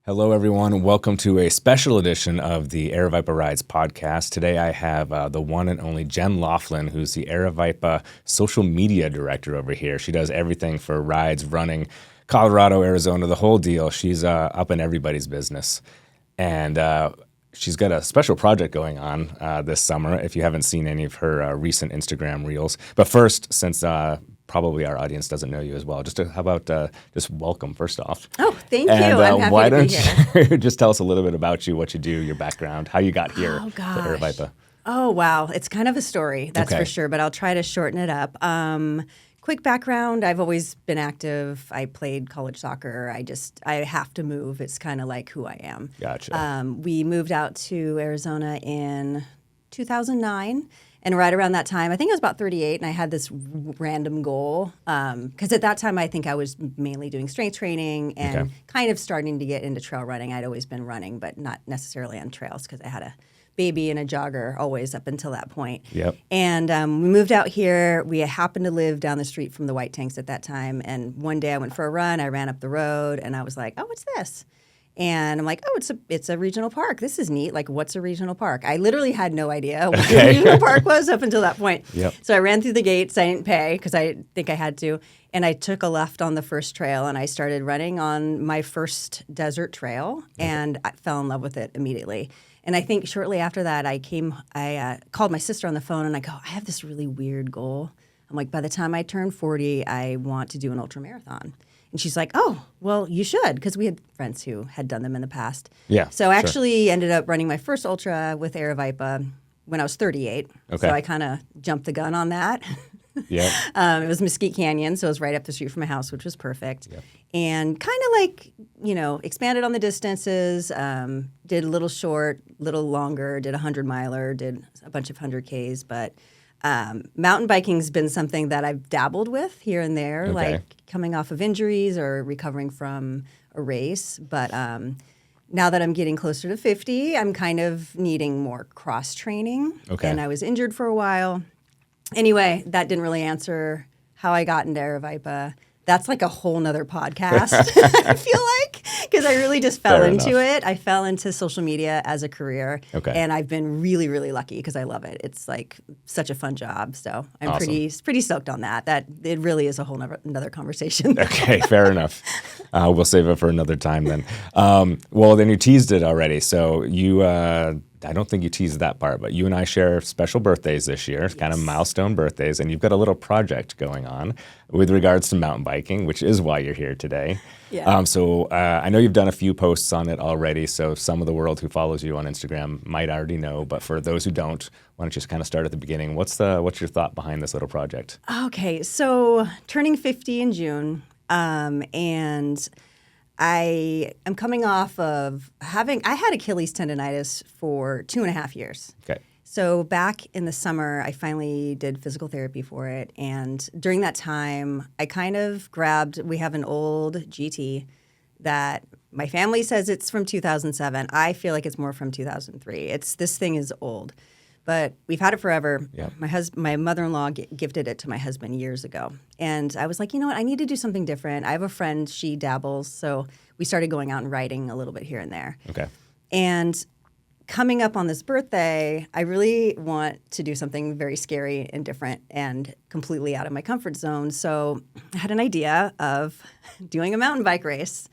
Hello, everyone. Welcome to a special edition of the Aravaipa Rides podcast. Today, I have the one and only Jen Laughlin, who's the Aravaipa social media director over here. She does everything for rides, running, Colorado, Arizona, the whole deal. She's up in everybody's business. And she's got a special project going on this summer, if you haven't seen any of her recent Instagram reels. But first, since probably our audience doesn't know you as well, how about just welcome first off. Oh, thank you. And I'm happy why to be here. don't you just tell us a little bit about you, what you do, your background, how you got here to Aravaipa. Oh, wow. It's kind of a story, that's Okay. for sure, but I'll try to shorten it up. Quick background, I've always been active. I played college soccer. I have to move. It's kind of like who I am. Gotcha. We moved out to Arizona in 2009. And right around that time, I think I was about 38, and I had this random goal. Because at that time, I think I was mainly doing strength training and kind of starting to get into trail running. I'd always been running, but not necessarily on trails because I had a baby and a jogger always up until that point. Yep. And we moved out here. We happened to live down the street from the White Tanks at that time. And one day I went for a run. I ran up the road, and I was like, oh, what's this? And I'm like, oh, it's a regional park. This is neat. Like, what's a regional park? I literally had no idea what a regional park was up until that point. Yep. So I ran through the gates. I didn't pay because I think I had to. And I took a left on the first trail, and I started running on my first desert trail, and I fell in love with it immediately. And I think shortly after that, I called my sister on the phone, and I go, I have this really weird goal. I'm like, by the time I turn 40, I want to do an ultra marathon. And she's like, oh, well, you should, because we had friends who had done them in the past. Yeah. So I actually ended up running my first ultra with Aravaipa when I was 38. Okay. So I kind of jumped the gun on that. Yeah. It was Mesquite Canyon, so it was right up the street from my house, which was perfect. Yep. And kind of like, expanded on the distances, did a little short, little longer, did a 100-miler, did a bunch of 100Ks, but mountain biking's been something that I've dabbled with here and there, like coming off of injuries or recovering from a race. But now that I'm getting closer to 50, I'm kind of needing more cross training. Okay. And I was injured for a while. Anyway, that didn't really answer how I got into Aravaipa. That's like a whole nother podcast, I feel like, because I really just fell into it. I fell into social media as a career, and I've been really, really lucky because I love it. It's like such a fun job, so I'm Awesome. pretty stoked on that. That it really is a whole another conversation. Okay, fair enough. We'll save it for another time then. Well, then you teased it already. So you, I don't think you teased that part, but you and I share special birthdays this year, kind of milestone birthdays, and you've got a little project going on with regards to mountain biking, which is why you're here today. Yeah. So I know you've done a few posts on it already, so some of the world who follows you on Instagram might already know, but for those who don't, why don't you just kind of start at the beginning? What's your thought behind this little project? Okay, so turning 50 in June, and I am coming off of I had Achilles tendonitis for 2.5 years. Okay. So back in the summer, I finally did physical therapy for it. And during that time, I kind of we have an old GT that my family says it's from 2007. I feel like it's more from 2003. This thing is old. But we've had it forever. Yeah. My mother-in-law gifted it to my husband years ago. And I was like, you know what? I need to do something different. I have a friend, she dabbles. So we started going out and riding a little bit here and there. Okay. And coming up on this birthday, I really want to do something very scary and different and completely out of my comfort zone. So I had an idea of doing a mountain bike race.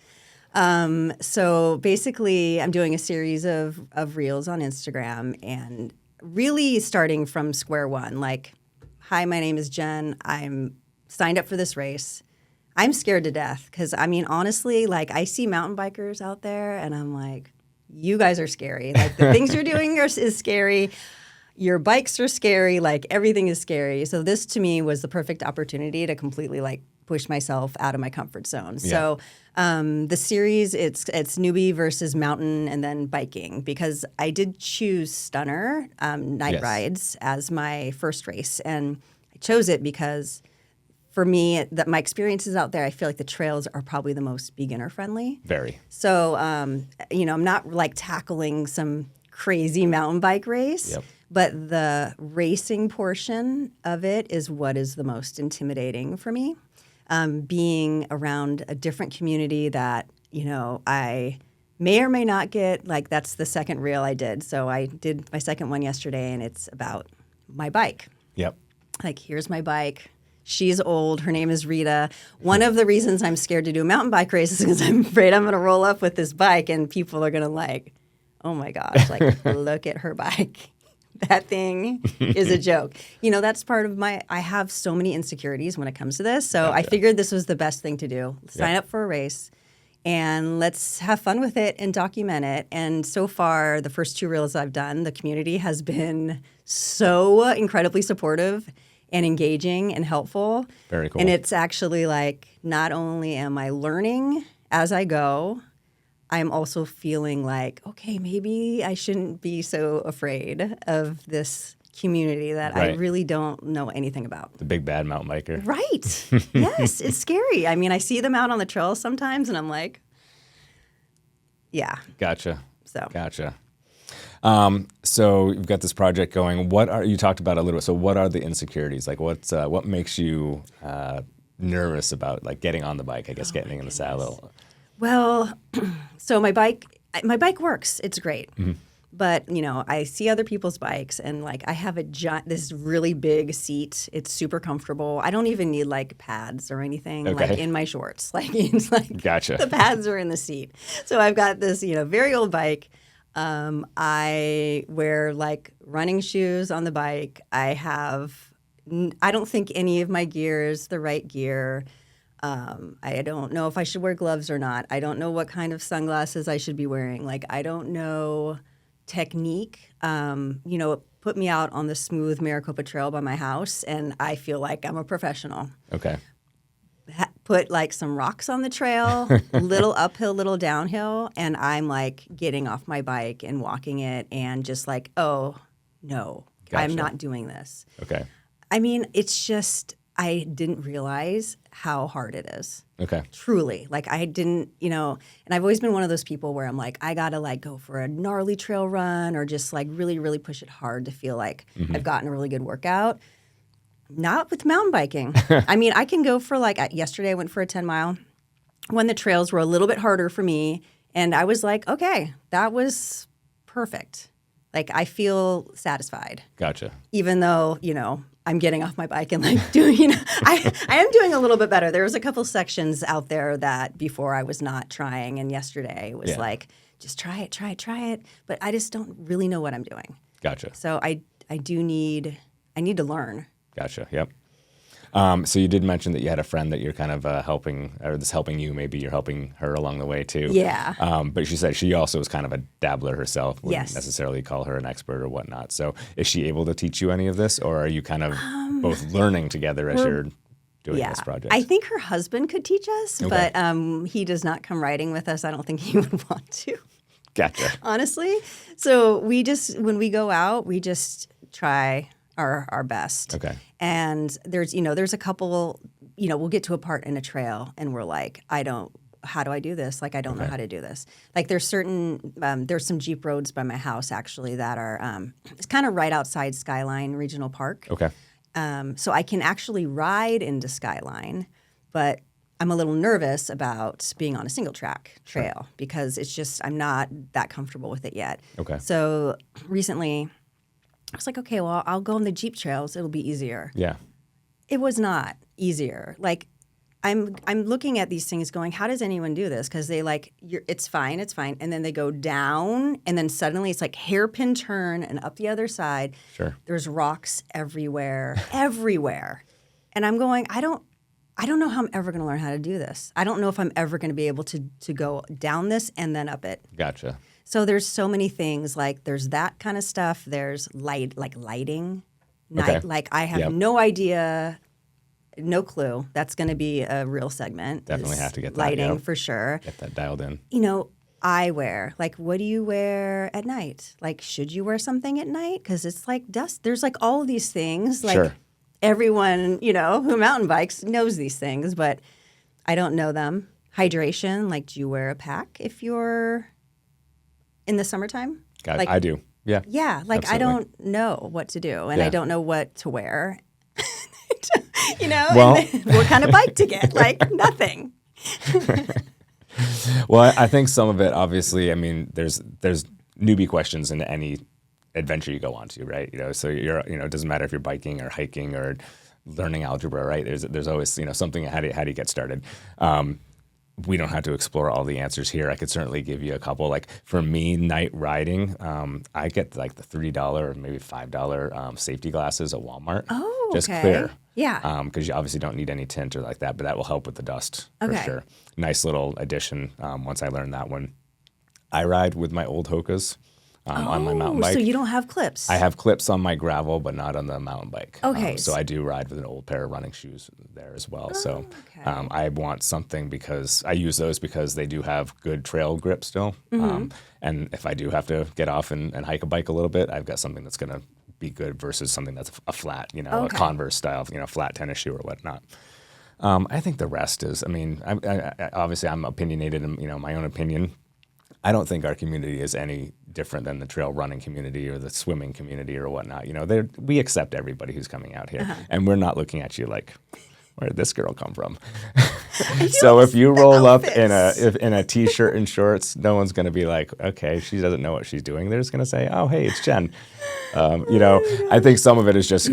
So basically, I'm doing a series of reels on Instagram and really starting from square one, like, hi, my name is Jen. I'm signed up for this race. I'm scared to death because, I mean, honestly, like, I see mountain bikers out there and I'm like, you guys are scary. Like, the things you're doing is scary. Your bikes are scary. Like, everything is scary. So this, to me, was the perfect opportunity to completely, like, push myself out of my comfort zone. Yeah. So the series, it's Newbie versus mountain and then biking, because I did choose Stunner Night Rides as my first race. And I chose it because for me, that my experiences out there, I feel like the trails are probably the most beginner friendly. Very. So, I'm not like tackling some crazy mountain bike race. Yep. But the racing portion of it is what is the most intimidating for me. Being around a different community that, I may or may not get, like, that's the second reel I did. So I did my second one yesterday, and it's about my bike. Yep. Like, here's my bike. She's old. Her name is Rita. One of the reasons I'm scared to do a mountain bike race is because I'm afraid I'm going to roll up with this bike and people are going to like, oh my gosh, like, look at her bike. That thing is a joke. You know, that's part of I have so many insecurities when it comes to this. So I figured this was the best thing to do. Sign up for a race and let's have fun with it and document it. And so far, the first 2 reels I've done, the community has been so incredibly supportive and engaging and helpful. Very cool. And it's actually like, not only am I learning as I go, I'm also feeling like, okay, maybe I shouldn't be so afraid of this community that I really don't know anything about. The big bad mountain biker. Right. Yes, it's scary. I mean, I see them out on the trail sometimes, and I'm like, yeah. Gotcha. So. Gotcha. So you've got this project going. You talked about it a little bit. So what are the insecurities? Like, what makes you nervous about, like, getting on the bike? I guess getting in the saddle. Well, so my bike works. It's great. Mm-hmm. But, you know, I see other people's bikes and, like, I have this really big seat. It's super comfortable. I don't even need, like, pads or anything, like, in my shorts. Like, it's like Gotcha. The pads are in the seat. So I've got this, you know, very old bike. I wear, like, running shoes on the bike. I don't think any of my gear is the right gear. I don't know if I should wear gloves or not. I don't know what kind of sunglasses I should be wearing. Like, I don't know technique. You know, put me out on the smooth Maricopa Trail by my house, and I feel like I'm a professional. Okay. Put, like, some rocks on the trail, little uphill, little downhill, and I'm, like, getting off my bike and walking it and just like, oh, no, Gotcha. I'm not doing this. Okay. I mean, it's just, I didn't realize how hard it is. Okay. Truly. Like, I didn't, you know, and I've always been one of those people where I'm like, I got to, like, go for a gnarly trail run or just, like, really, really push it hard to feel like I've gotten a really good workout. Not with mountain biking. I mean, I can go for, like, yesterday I went for a 10-mile when the trails were a little bit harder for me. And I was like, okay, that was perfect. Like, I feel satisfied. Gotcha. Even though, you know, I'm getting off my bike and, like, doing, you know, I am doing a little bit better. There was a couple sections out there that before I was not trying. And yesterday it was like, just try it. But I just don't really know what I'm doing. Gotcha. So I need to learn. Gotcha. Yep. So you did mention that you had a friend that you're kind of helping, or this helping you. Maybe you're helping her along the way too. Yeah. But she said she also is kind of a dabbler herself. Wouldn't Yes. necessarily call her an expert or whatnot. So is she able to teach you any of this, or are you kind of both learning together as you're doing this project? I think her husband could teach us, but he does not come riding with us. I don't think he would want to. Gotcha. Honestly. So when we go out, we just try our best. Okay. And there's a couple, you know, we'll get to a part in a trail and we're like, how do I do this? Like, I don't know how to do this. Like, there's some Jeep roads by my house actually that are, it's kind of right outside Skyline Regional Park. Okay. So I can actually ride into Skyline, but I'm a little nervous about being on a single track trail because it's just, I'm not that comfortable with it yet. Okay. So recently I was like, okay, well, I'll go on the Jeep trails. It'll be easier. Yeah. It was not easier. Like, I'm looking at these things going, how does anyone do this? Because they it's fine. And then they go down, and then suddenly it's like hairpin turn and up the other side. Sure. There's rocks everywhere. And I'm going, I don't know how I'm ever going to learn how to do this. I don't know if I'm ever going to be able to go down this and then up it. Gotcha. So there's so many things. Like, there's that kind of stuff. There's lighting. Okay. Like, I have no idea, no clue. That's going to be a real segment. Definitely have to get that, lighting for sure. Get that dialed in. You know, eyewear. Like, what do you wear at night? Like, should you wear something at night? Because it's like dust. There's like all of these things. Like, everyone, you know, who mountain bikes knows these things, but I don't know them. Hydration. Like, do you wear a pack if you're in the summertime? Got it. Like, I do. Yeah. Yeah. Like, absolutely. I don't know what to do, and I don't know what to wear. You know? Well, what kind of bike to get? Like, nothing. Well, I think some of it, obviously, I mean, there's newbie questions in any adventure you go on to, right? So it doesn't matter if you're biking or hiking or learning algebra, right? There's always, something, how do you get started? We don't have to explore all the answers here. I could certainly give you a couple. Like for me, night riding, I get like the $3 or maybe $5 safety glasses at Walmart. Oh, just okay. clear. Yeah. Because you obviously don't need any tint or like that, but that will help with the dust for sure. Nice little addition. Once I learned that one, I ride with my old Hokas. On my mountain bike. So you don't have clips? I have clips on my gravel, but not on the mountain bike. Okay. So I do ride with an old pair of running shoes there as well. I want something because I use those because they do have good trail grip still. And if I do have to get off and hike a bike a little bit, I've got something that's going to be good versus something that's a flat, a Converse style, flat tennis shoe or whatnot. I think the rest is, obviously I'm opinionated in, my own opinion. I don't think our community is any different than the trail running community or the swimming community or whatnot. We accept everybody who's coming out here, and we're not looking at you like, where did this girl come from? So if you roll up in a t-shirt and shorts, no one's going to be like, okay, she doesn't know what she's doing. They're just going to say, oh, hey, it's Jen. I think some of it is just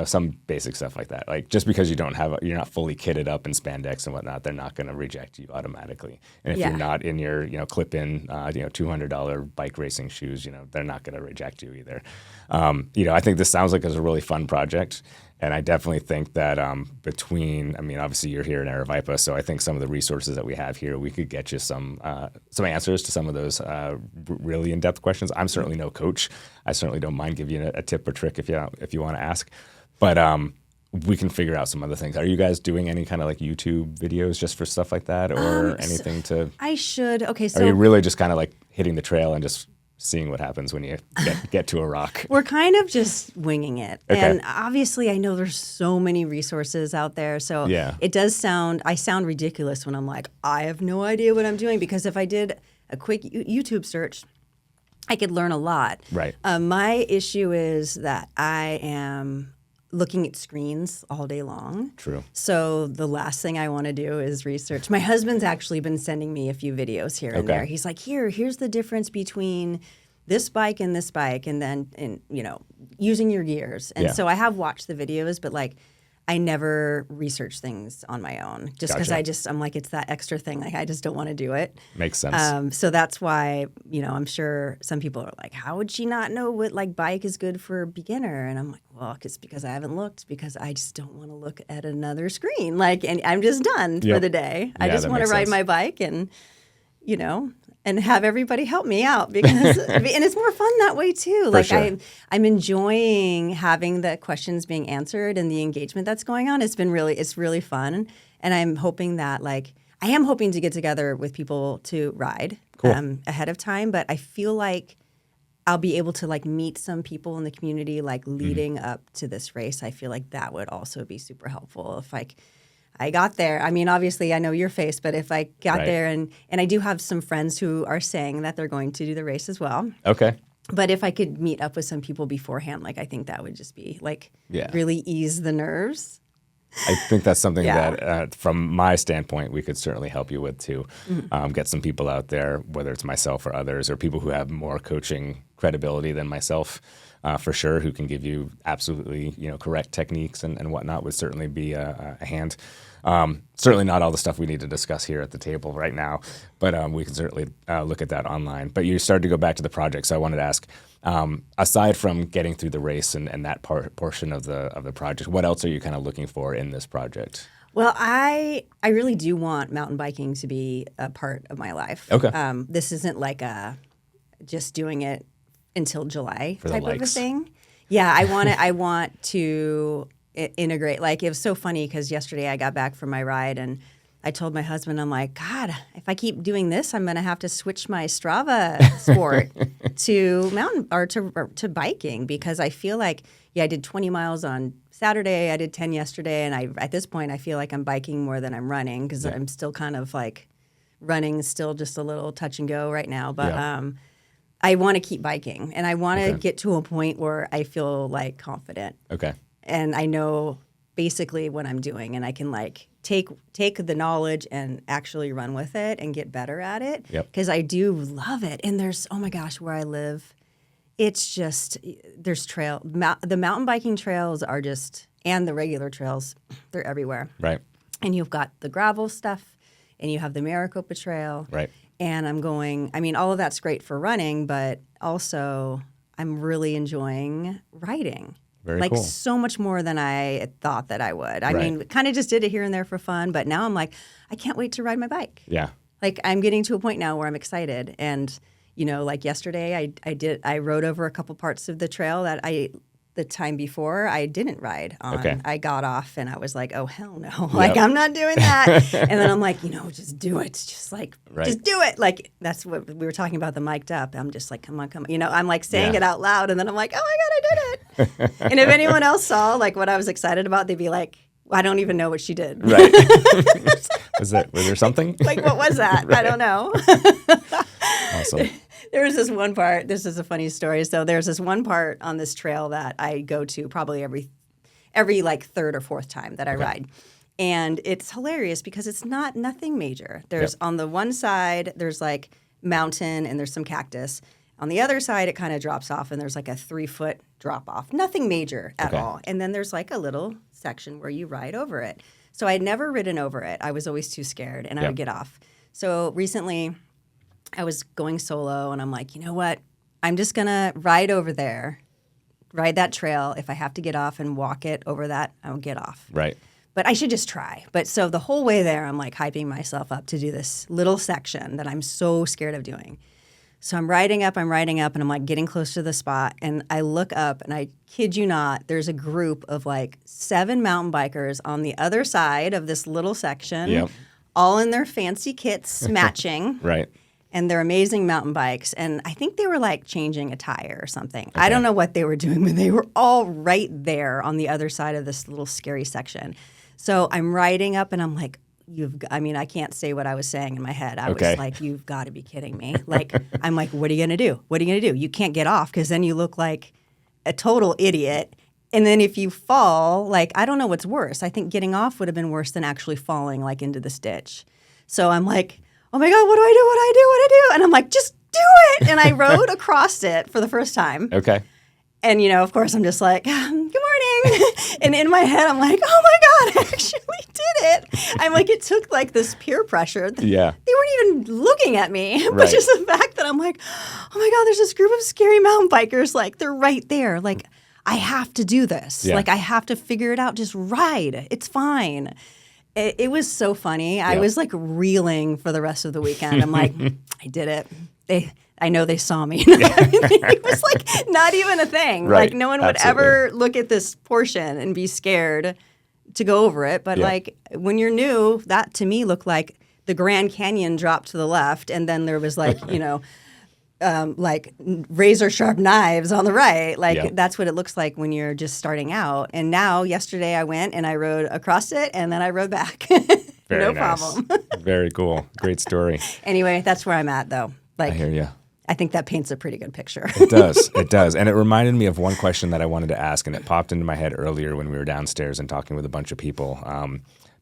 some basic stuff like that. Like just because you're not fully kitted up in spandex and whatnot, they're not going to reject you automatically. And if you're not in your clip-in $200 bike racing shoes, they're not going to reject you either. I think this sounds like it's a really fun project. And I definitely think that obviously you're here in Aravaipa, so I think some of the resources that we have here, we could get you some answers to some of those really in-depth questions. I'm certainly no coach. I certainly don't mind giving you a tip or trick if you want to ask. But we can figure out some other things. Are you guys doing any kind of like YouTube videos just for stuff like that or anything to? I should. Okay, so. Are you really just kind of like hitting the trail and just seeing what happens when you get to a rock? We're kind of just winging it. Okay. And obviously I know there's so many resources out there. So it does I sound ridiculous when I'm like, I have no idea what I'm doing, because if I did a quick YouTube search, I could learn a lot. Right. My issue is that I am looking at screens all day long. True. So the last thing I want to do is research. My husband's actually been sending me a few videos here and there. He's like, here's the difference between this bike and this bike, and then using your gears. And so I have watched the videos, but like I never research things on my own just because I'm like, it's that extra thing. Like I just don't want to do it. Makes sense. So that's why, I'm sure some people are like, how would she not know what like bike is good for a beginner? And I'm like, well, it's because I haven't looked, because I just don't want to look at another screen. Like, and I'm just done for the day. I just want to ride my bike and, and have everybody help me out, because and it's more fun that way too. Like I'm enjoying having the questions being answered and the engagement that's going on. It's really fun, and I'm hoping that I am hoping to get together with people to ride ahead of time. But I feel like I'll be able to meet some people in the community leading up to this race. I feel like that would also be super helpful if I got there. I mean, obviously, I know your face, but if I got there, and I do have some friends who are saying that they're going to do the race as well. Okay. But if I could meet up with some people beforehand, I think that would just be really ease the nerves. I think that's something that, from my standpoint, we could certainly help you with too. Get some people out there, whether it's myself or others, or people who have more coaching credibility than myself, for sure, who can give you absolutely correct techniques and whatnot, would certainly be a hand. Certainly not all the stuff we need to discuss here at the table right now, but we can certainly look at that online. But you started to go back to the project, so I wanted to ask, aside from getting through the race and that portion of the project, what else are you kind of looking for in this project? Well, I really do want mountain biking to be a part of my life. Okay. This isn't like just doing it until July for type of a thing. Yeah, I want to integrate. It was so funny because yesterday I got back from my ride and I told my husband, I'm like, God, if I keep doing this, I'm going to have to switch my Strava sport to mountain or to biking, because I feel like, I did 20 miles on Saturday, I did 10 yesterday, and at this point I feel like I'm biking more than I'm running, because I'm still kind of running is still just a little touch and go right now. But I want to keep biking, and I want to get to a point where I feel confident. Okay. And I know basically what I'm doing, and I can like take the knowledge and actually run with it and get better at it. Yep. Because I do love it. And there's, oh my gosh, where I live, it's just, there's the mountain biking trails are just, and the regular trails, they're everywhere. Right. And you've got the gravel stuff, and you have the Maricopa Trail. Right. And I mean, all of that's great for running, but also I'm really enjoying riding. Very like cool. so much more than I thought that I would. I Right. mean, kind of just did it here and there for fun, but now I'm like, I can't wait to ride my bike. Yeah. Like I'm getting to a point now where I'm excited. And, you know, like yesterday I rode over a couple parts of the trail that the time before I didn't ride on. Okay. I got off and I was like, oh, hell no. Like, I'm not doing that. And then I'm like, you know, just do it. Just like, just do it. Like, that's what we were talking about, the mic'd up. I'm just like, come on. You know, I'm like saying it out loud. And then I'm like, oh my God, I did it. And if anyone else saw like what I was excited about, they'd be like, I don't even know what she did. Right. Was there something? Like, what was that? Right. I don't know. Awesome. There was this one part. This is a funny story. So there's this one part on this trail that I go to probably every like third or fourth time that I ride. And it's hilarious because it's nothing major. There's on the one side, there's like mountain and there's some cactus. On the other side, it kind of drops off and there's like a 3-foot drop off. Nothing major at all. And then there's like a little section where you ride over it. So I'd never ridden over it. I was always too scared and I would get off. So recently I was going solo and I'm like, you know what? I'm just going to ride over there, ride that trail. If I have to get off and walk it over that, I will get off. Right. But I should just try. But so the whole way there, I'm like hyping myself up to do this little section that I'm so scared of doing. So I'm riding up, and I'm like getting close to the spot. And I look up, and I kid you not, there's a group of like 7 mountain bikers on the other side of this little section, all in their fancy kits, matching. Right. And they're amazing mountain bikes. And I think they were like changing a tire or something. I don't know what they were doing, but they were all right there on the other side of this little scary section. So I'm riding up, and I'm like, I can't say what I was saying in my head. I was like, you've got to be kidding me. Like, I'm like, what are you going to do? What are you going to do? You can't get off because then you look like a total idiot. And then if you fall, like, I don't know what's worse. I think getting off would have been worse than actually falling like into this ditch. So I'm like, oh my God, what do I do? What do I do? What do I do? And I'm like, just do it. And I rode across it for the first time. Okay. And, you know, of course, I'm just like, good morning. And in my head, I'm like, oh my God, I actually did it. I'm like, it took like this peer pressure. Yeah. They weren't even looking at me. But Right. just the fact that I'm like, oh my God, there's this group of scary mountain bikers. Like, they're right there. Like, I have to do this. Yeah. Like, I have to figure it out. Just ride. It's fine. It was so funny. I was like reeling for the rest of the weekend. I'm like, I did it. I know they saw me. It was like not even a thing. Right. Like no one would ever look at this portion and be scared to go over it. But like when you're new, that to me looked like the Grand Canyon dropped to the left, and then there was like, you know, like razor sharp knives on the right. Like that's what it looks like when you're just starting out. And now yesterday I went and I rode across it and then I rode back. No problem. Very cool. Great story. Anyway, that's where I'm at though. Like, I hear you. I think that paints a pretty good picture. It does. It does. And it reminded me of one question that I wanted to ask, and it popped into my head earlier when we were downstairs and talking with a bunch of people.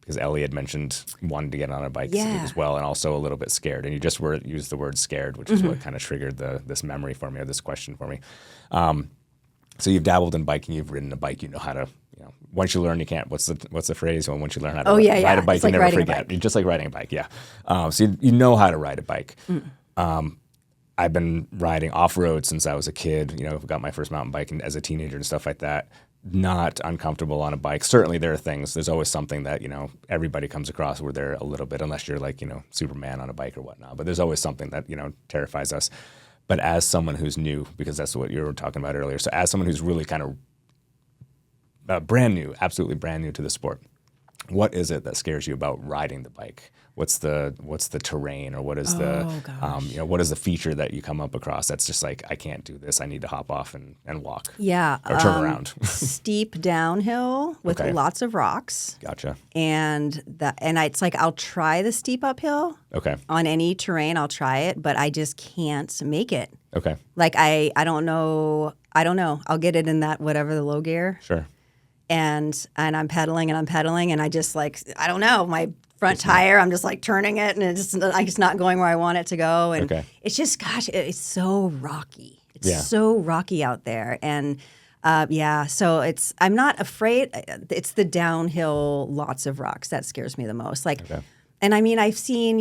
Because Ellie had mentioned wanting to get on a bike as well, and also a little bit scared. And you just used the word scared, which is what kind of triggered this memory for me, or this question for me. So you've dabbled in biking, you've ridden a bike, you know how to, once you learn, you can't. What's the phrase? Well, once you learn how to ride a bike, you never forget. You're just like riding a bike, so you know how to ride a bike. I've been riding off-road since I was a kid. Got my first mountain bike as a teenager and stuff like that. Not uncomfortable on a bike. Certainly there are things. There's always something that, everybody comes across where they're a little bit, unless you're like, Superman on a bike or whatnot. But there's always something that, terrifies us. But as someone who's new, because that's what you were talking about earlier, so as someone who's really kind of brand new, absolutely brand new to the sport, what is it that scares you about riding the bike? What's the terrain, or what is what is the feature that you come up across that's just like, I can't do this, I need to hop off and walk. Yeah. Or turn around. Steep downhill with lots of rocks. Gotcha. And it's like I'll try the steep uphill. Okay. On any terrain, I'll try it, but I just can't make it. Okay. Like I don't know. I'll get it in that whatever the low gear. Sure. and I'm pedaling and I just like, I don't know, my front tire, I'm just like turning it and it's not going where I want it to go. And it's just, gosh, it's so rocky. It's so rocky out there. And so I'm not afraid. It's the downhill, lots of rocks that scares me the most. Like, and I mean, I've seen,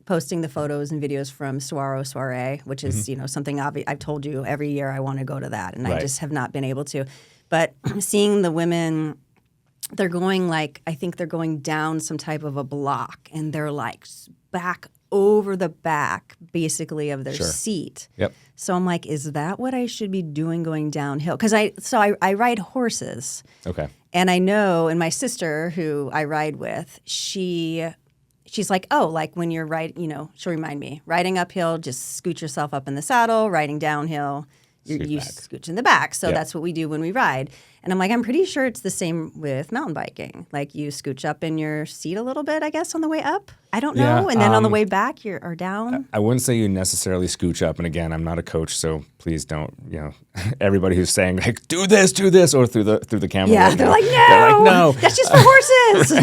posting the photos and videos from Soiree, which is, something I've told you every year I want to go to that. And I just have not been able to. But seeing the women, they're going I think they're going down some type of a block and they're like back over the back basically of their seat. Yep. So I'm like, is that what I should be doing going downhill? Because I ride horses. Okay. And I know, and my sister who I ride with, she's like, oh, like when you're she'll remind me, riding uphill, just scoot yourself up in the saddle, riding downhill, you scooch in the back. So that's what we do when we ride. And I'm like, I'm pretty sure it's the same with mountain biking. Like you scooch up in your seat a little bit, I guess, on the way up. I don't know. Yeah, And then on the way back, you're down. I wouldn't say you necessarily scooch up. And again, I'm not a coach, so please don't, everybody who's saying like, do this, or through the camera. Yeah, they're like, no, that's just for horses.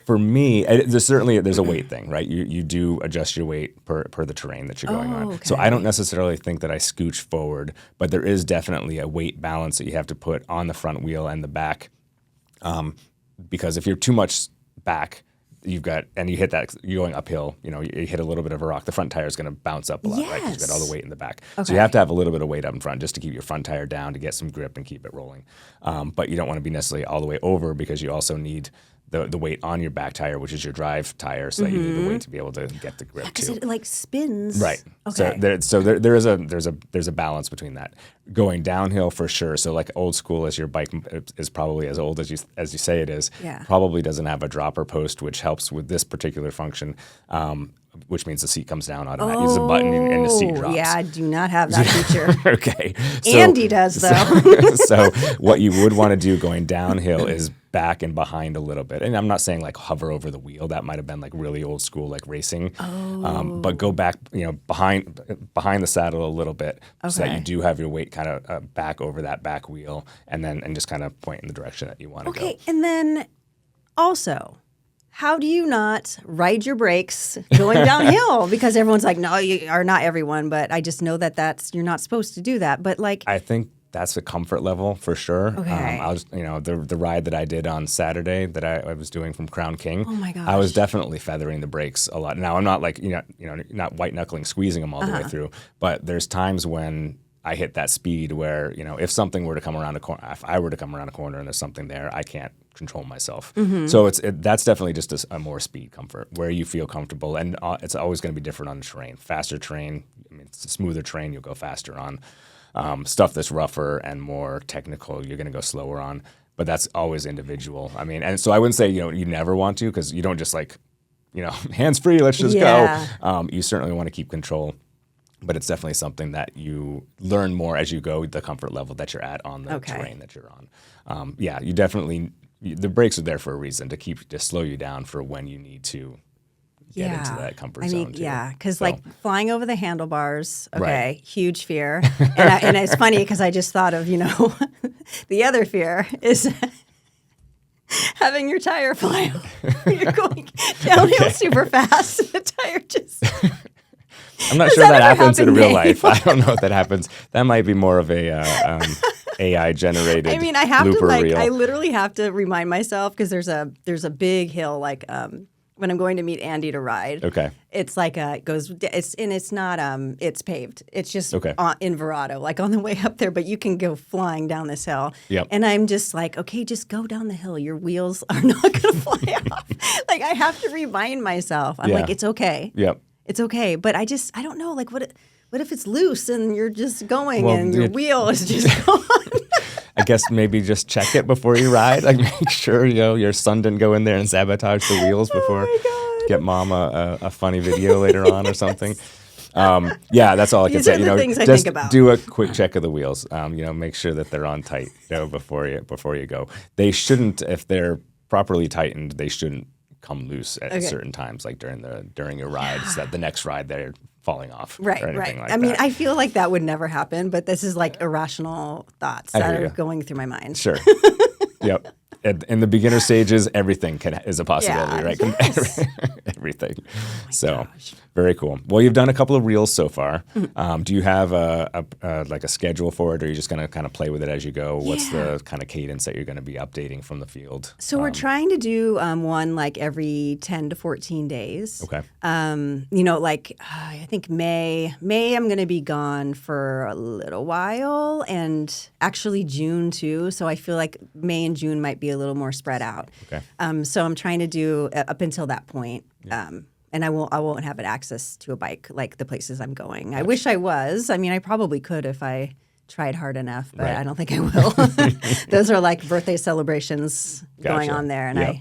For me, there's a weight thing, right? You do adjust your weight per the terrain that you're going on. Okay. So I don't necessarily think that I scooch forward, but there is definitely a weight balance that you have to put on the front wheel and the back. Because if you're too much back, you hit that, you're going uphill, you hit a little bit of a rock, the front tire is going to bounce up a lot, right? Because you've got all the weight in the back. Okay. So you have to have a little bit of weight up in front just to keep your front tire down, to get some grip and keep it rolling. But you don't want to be necessarily all the way over because you also need the weight on your back tire, which is your drive tire, so that you need the weight to be able to get the grip too. Because it spins. Right. Okay. There's a balance between that. Going downhill for sure. So like old school, as your bike is probably as old as you say it is, probably doesn't have a dropper post, which helps with this particular function. Which means the seat comes down automatically. There's a button and the seat drops. Yeah, I do not have that feature. Okay. Andy does, though. So what you would want to do going downhill is back and behind a little bit. And I'm not saying like hover over the wheel. That might have been like really old school, like racing. But go back, behind the saddle a little bit so that you do have your weight kind of back over that back wheel and just kind of point in the direction that you want to go. Okay, and then also, how do you not ride your brakes going downhill? Because everyone's like, no, or not everyone, but I just know you're not supposed to do that. But like, I think that's a comfort level for sure. Okay. I was, the ride that I did on Saturday that I was doing from Crown King. Oh my gosh. I was definitely feathering the brakes a lot. Now I'm not like, not white knuckling, squeezing them all the way through, but there's times when I hit that speed where, if something were to come around a corner, if I were to come around a corner and there's something there, I can't control myself. So that's definitely just a more speed comfort where you feel comfortable, and it's always going to be different on the terrain. Faster terrain, it's a smoother terrain, you'll go faster on. Stuff that's rougher and more technical, you're going to go slower on. But that's always individual. And so I wouldn't say you never want to, because you don't just like hands free, let's just go. You certainly want to keep control. But it's definitely something that you learn more as you go, the comfort level that you're at on the terrain that you're on. You definitely, the brakes are there for a reason, to slow you down for when you need to get into that comfort zone too. Yeah, because like flying over the handlebars, huge fear. And it's funny because I just thought of, the other fear is having your tire fly over. You're going downhill super fast and the tire just... I'm not sure that happens in real life. I don't know if that happens. That might be more of a AI generated. I have blooper to reel. I literally have to remind myself, because there's a big hill when I'm going to meet Andy to ride. Okay. It's like it's not it's paved. It's just in Verado, like on the way up there, but you can go flying down this hill. Yep. And I'm just like, okay, just go down the hill. Your wheels are not going to fly off. Like I have to remind myself. I'm like, it's okay. Yep. It's okay, but I don't know, like what if it's loose and you're just going and your wheel is just gone? I guess maybe just check it before you ride. Like make sure your son didn't go in there and sabotage the wheels before. Get mom a funny video later on or something. That's all I can say. These are the things I just think about. Do a quick check of the wheels. Make sure that they're on tight. Before you go. They shouldn't, if they're properly tightened, they shouldn't come loose at certain times, like during your ride, so that the next ride they're falling off Right, or anything right. like I mean, that. I feel like that would never happen, but this is like irrational thoughts I that hear are you. going through my mind. Sure. Yep. In the beginner stages, everything is a possibility, Yeah, right? yes. Everything. Oh gosh. Very cool. Well, you've done a couple of reels so far. Do you have like a schedule for it, or are you just going to kind of play with it as you go? What's Yeah. the kind of cadence that you're going to be updating from the field? So we're trying to do one like every 10 to 14 days. Okay. I think May I'm going to be gone for a little while, and actually June too. So I feel like May and June might be a little more spread out. Okay. So I'm trying to do up until that point. And I won't have access to a bike like the places I'm going. I wish I was. I mean, I probably could if I tried hard enough, but Right. I don't think I will. Those are like birthday celebrations going Gotcha. on there, and Yep.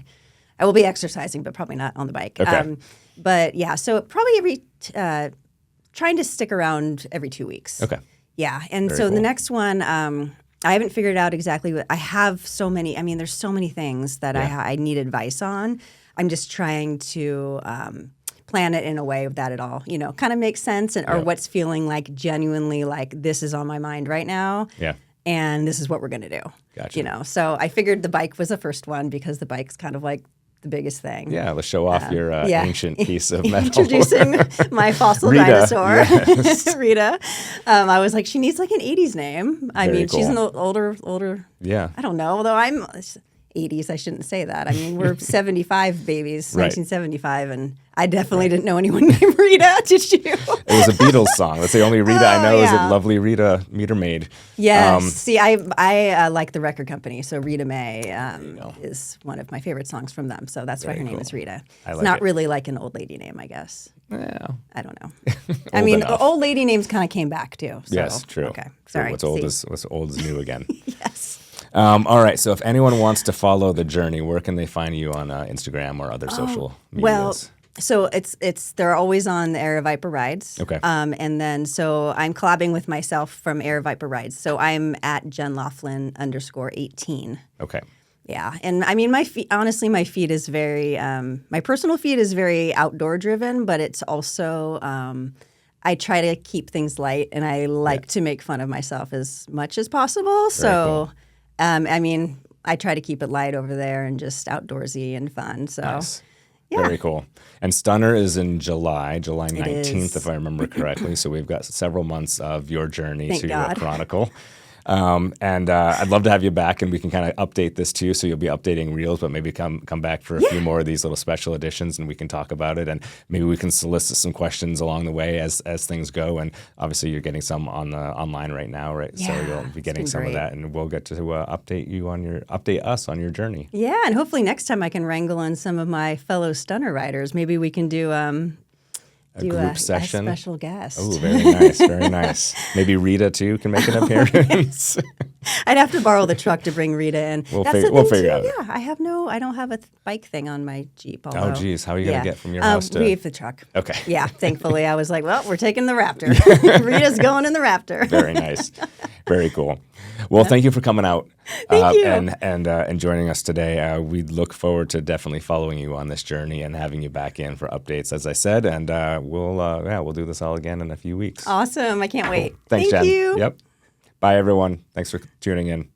I will be exercising, but probably not on the bike. Okay. But yeah, so probably trying to stick around every 2 weeks. Okay. Yeah, and Very so cool. the next one, I haven't figured out exactly what I have. So many. I mean, there's so many things that I need advice on. I'm just trying to plan it in a way that it all kind of makes sense, or what's feeling like genuinely like this is on my mind right now. Yeah. And this is what we're going to do. Gotcha. So I figured the bike was the first one because the bike's kind of like the biggest thing. Yeah. Let's show off your ancient piece of metal. Introducing my fossil Rita, dinosaur, yes. Rita. I was like, she needs like an 80s name. I Very mean, she's an cool. older. Yeah. I don't know, although I'm 80s. I shouldn't say that. I mean, we're 75 babies, Right. 1975, and I definitely didn't know anyone named Rita. Did you? It was a Beatles song. That's the only Rita I know is yeah. a lovely Rita Meter Maid. Yes. See, I like the record company, so Rita May is one of my favorite songs from them. So that's why her Very name cool. is Rita. I It's like not it. really like an old lady name, I guess. Yeah. I don't know. I mean, enough. old lady names kind of came back too. So. Yes, true. Okay, True. sorry. What's old is new again. Yes. All right. So if anyone wants to follow the journey, where can they find you on Instagram or other social medias? Well, so they're always on the Aravaipa Rides. Okay. And then so I'm collabing with myself from Aravaipa Rides. So I'm at Laughlin _18. Okay. Yeah, and I mean, honestly, my feed is very, my personal feed is very outdoor driven, but it's also, I try to keep things light, and I like to make fun of myself as much as possible. So, I mean, I try to keep it light over there and just outdoorsy and fun. So, Nice. yeah. Very cool. And Stunner is in July 19th, is. if I remember correctly. So we've got several months of your journey Thank to God. chronicle. And I'd love to have you back, and we can kind of update this too. So you'll be updating reels, but maybe come back for a few more of these little special editions, and we can talk about it. And maybe we can solicit some questions along the way as things go. And obviously, you're getting some online right now, right? Yeah, so you'll be it's getting been some great. of that, and we'll get to update us on your journey. Yeah, and hopefully next time I can wrangle in some of my fellow stunner riders. Maybe we can do A group session. a special guest. Oh, very nice, very nice. Maybe Rita too can make an appearance. I'd have to borrow the truck to bring Rita in. We'll That's figure- the we'll thing, figure too. it out. Yeah, I don't have a bike thing on my Jeep. Although, geez, how are you gonna get from your house to- We have the truck. Okay. Yeah, thankfully I was like, well, we're taking the Raptor. Rita's going in the Raptor. Very nice, very cool. Well, thank you for coming out Thank you. and joining us today. We look forward to definitely following you on this journey and having you back in for updates, as I said. And we'll do this all again in a few weeks. Awesome. I can't wait. Thanks, Thank Jen. you. Yep. Bye, everyone. Thanks for tuning in.